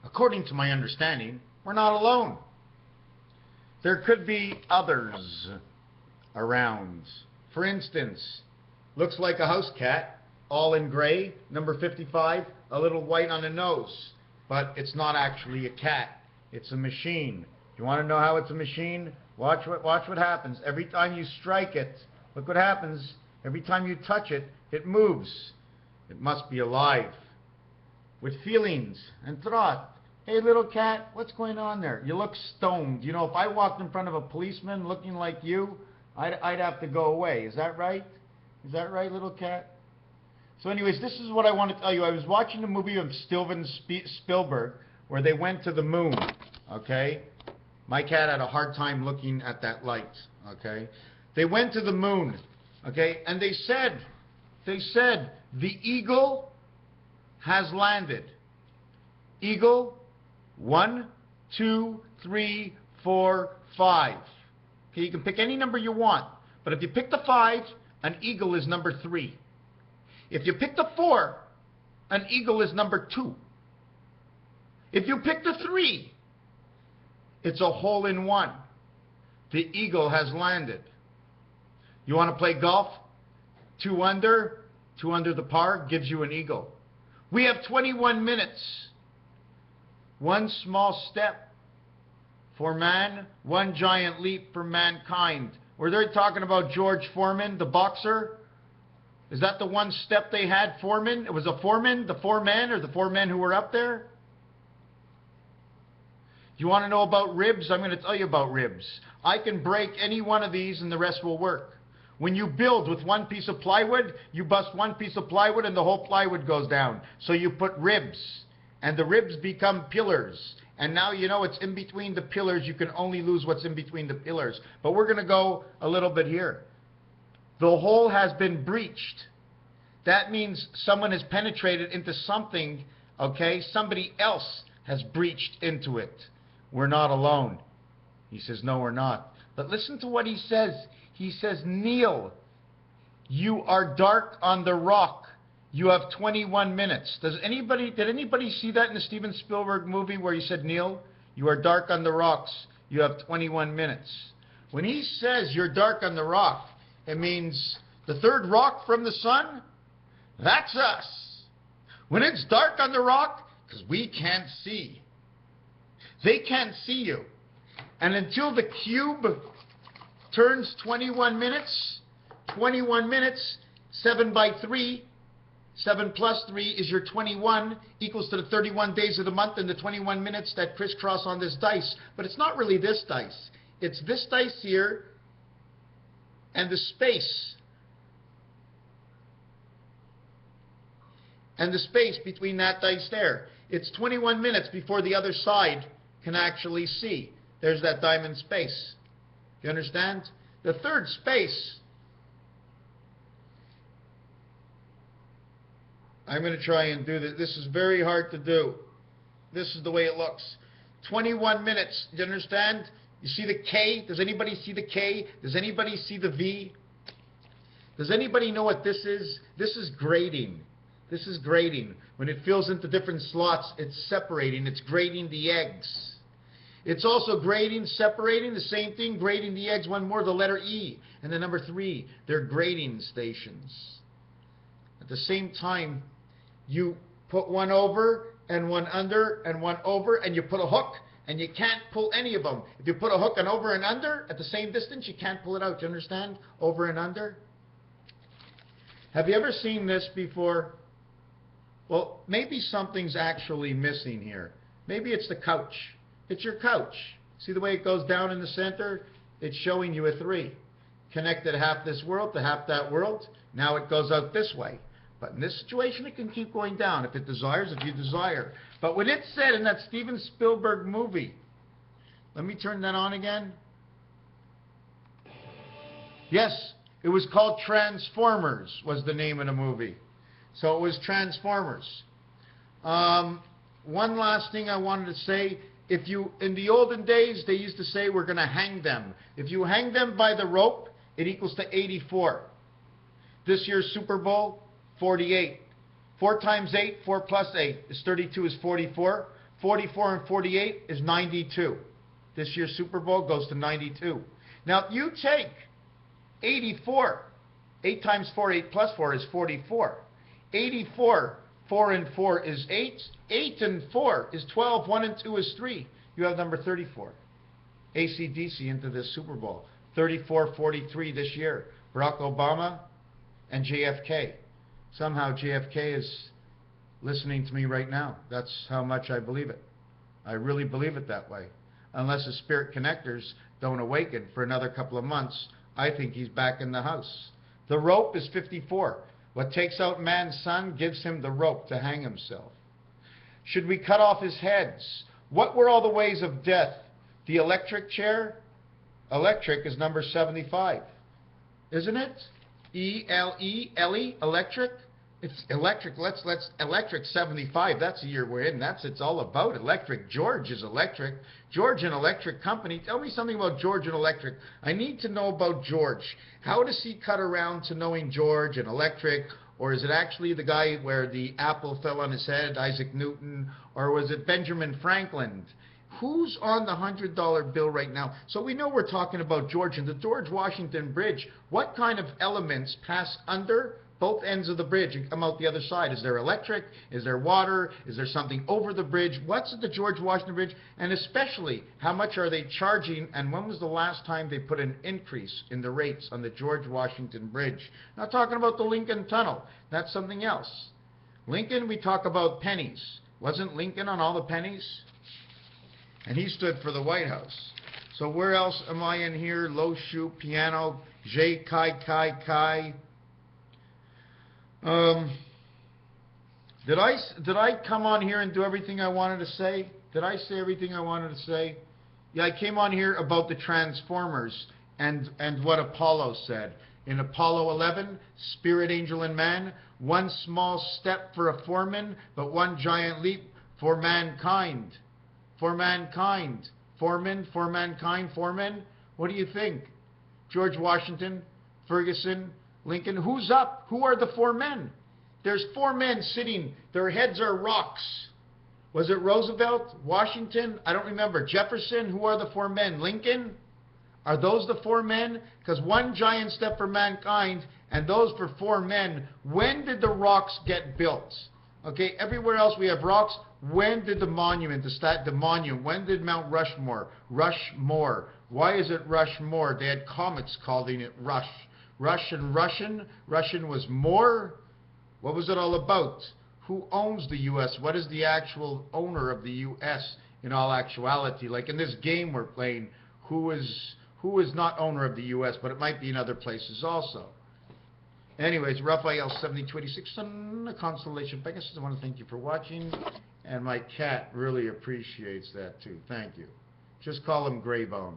according to my understanding, we're not alone. There could be others around. For instance, looks like a house cat, all in gray, number 55, a little white on the nose. But it's not actually a cat. It's a machine. You want to know how it's a machine? Watch what happens. Every time you strike it, look what happens. Every time you touch it, it moves. It must be alive, with feelings and thought. Hey, little cat, what's going on there? You look stoned. You know, if I walked in front of a policeman looking like you, I'd have to go away. Is that right? Is that right, little cat? So anyways, this is what I want to tell you. I was watching a movie of Steven Spielberg where they went to the moon, okay? My cat had a hard time looking at that light, okay? They went to the moon, okay? And they said, the eagle has landed. Eagle, 1, 2, 3, 4, 5. Okay, you can pick any number you want, but if you pick the 5, an eagle is number 3. If you pick the 4, an eagle is number 2. If you pick the 3, it's a hole in one. The eagle has landed. You want to play golf? 2 under the par gives you an eagle. We have 21 minutes. One small step for man, one giant leap for mankind. Were they talking about George Foreman, the boxer? Is that the one step they had, Foreman? It was a foreman, the 4 men, or the 4 men who were up there? You want to know about ribs? I'm going to tell you about ribs. I can break any one of these and the rest will work. When you build with one piece of plywood, you bust one piece of plywood and the whole plywood goes down. So you put ribs, and the ribs become pillars. And now you know it's in between the pillars. You can only lose what's in between the pillars. But we're going to go a little bit here. The hole has been breached. That means someone has penetrated into something, okay? Somebody else has breached into it. We're not alone. He says, no, we're not. But listen to what he says. He says, kneel. You are dark on the rock. You have 21 minutes. Did anybody see that in the Steven Spielberg movie where he said, kneel? You are dark on the rocks. You have 21 minutes. When he says you're dark on the rock, it means the third rock from the sun, that's us. When it's dark on the rock, because we can't see. They can't see you. And until the cube turns 21 minutes, 7 by 3, 7 plus 3 is your 21, equals to the 31 days of the month and the 21 minutes that crisscross on this dice. But it's not really this dice. It's this dice here and the space. And the space between that dice there. It's 21 minutes before the other side can actually see. There's that diamond space. You understand? The third space, I'm going to try and do this. This is very hard to do. This is the way it looks. 21 minutes. Do you understand? You see the K? Does anybody see the K? Does anybody see the V? Does anybody know what this is? This is grading. This is grading. When it fills into different slots, it's separating. It's grading the eggs. It's also grading, separating, the same thing, grading the eggs. One more, the letter E. And the number 3, they're grading stations. At the same time, you put one over and one under and one over, and you put a hook, and you can't pull any of them. If you put a hook on over and under at the same distance, you can't pull it out. Do you understand? Over and under. Have you ever seen this before? Well, maybe something's actually missing here. Maybe it's the couch. It's your couch. See the way it goes down in the center? It's showing you a 3. Connected half this world to half that world. Now it goes out this way. But in this situation, it can keep going down if it desires, if you desire. But when it said in that Steven Spielberg movie, let me turn that on again. Yes, it was called Transformers, was the name of the movie. So it was Transformers. One last thing I wanted to say. If you, in the olden days, they used to say we're going to hang them. If you hang them by the rope, it equals to 84. This year's Super Bowl, 48. 4 times 8, 4 plus 8 is 32 is 44. 44 and 48 is 92. This year's Super Bowl goes to 92. Now, if you take 84, 8 times 4, 8 plus 4 is 44. 84, 4 and 4 is 8. 8 and 4 is 12. 1 and 2 is 3. You have number 34. AC/DC into this Super Bowl. 34-43 this year. Barack Obama and JFK. Somehow JFK is listening to me right now. That's how much I believe it. I really believe it that way. Unless the spirit connectors don't awaken for another couple of months, I think he's back in the house. The rope is 54. What takes out man's son gives him the rope to hang himself. Should we cut off his heads? What were all the ways of death? The electric chair? Electric is number 75. Isn't it? E-L-E-L-E, electric? It's electric. Let's electric 75. That's the year we're in. It's all about electric. George is electric. George and Electric Company. Tell me something about George and Electric. I need to know about George. How does he cut around to knowing George and electric? Or is it actually the guy where the apple fell on his head, Isaac Newton? Or was it Benjamin Franklin? Who's on the $100 bill right now? So we know we're talking about George and the George Washington Bridge. What kind of elements pass under both ends of the bridge and come out the other side? Is there electric? Is there water? Is there something over the bridge? What's at the George Washington Bridge? And especially, how much are they charging? And when was the last time they put an increase in the rates on the George Washington Bridge? Not talking about the Lincoln Tunnel. That's something else. Lincoln, we talk about pennies. Wasn't Lincoln on all the pennies? And he stood for the White House. So where else am I in here? Low shoe, piano, J, Kai. Did I come on here and do everything I wanted to say? Did I say everything I wanted to say? Yeah, I came on here about the Transformers and what Apollo said. In Apollo 11, spirit, angel, and man, one small step for a foreman, but one giant leap for mankind. For mankind. Foreman, for mankind, foreman. What do you think? George Washington, Ferguson, Lincoln. Who's up? Who are the 4 men? There's 4 men sitting. Their heads are rocks. Was it Roosevelt? Washington? I don't remember. Jefferson? Who are the 4 men? Lincoln? Are those the 4 men? Because one giant step for mankind and those for 4 men. When did the rocks get built? Okay, everywhere else we have rocks. When did the monument, the monument, when did Mount Rushmore? Rushmore. Why is it Rushmore? They had comics calling it Rush. Russian was more. What was it all about? Who owns the U.S.? What is the actual owner of the U.S. in all actuality? Like in this game we're playing, who is not owner of the U.S., but it might be in other places also. Anyways, Raphael 7026 on the constellation Pegasus. I want to thank you for watching, and my cat really appreciates that too. Thank you. Just call him Graybone.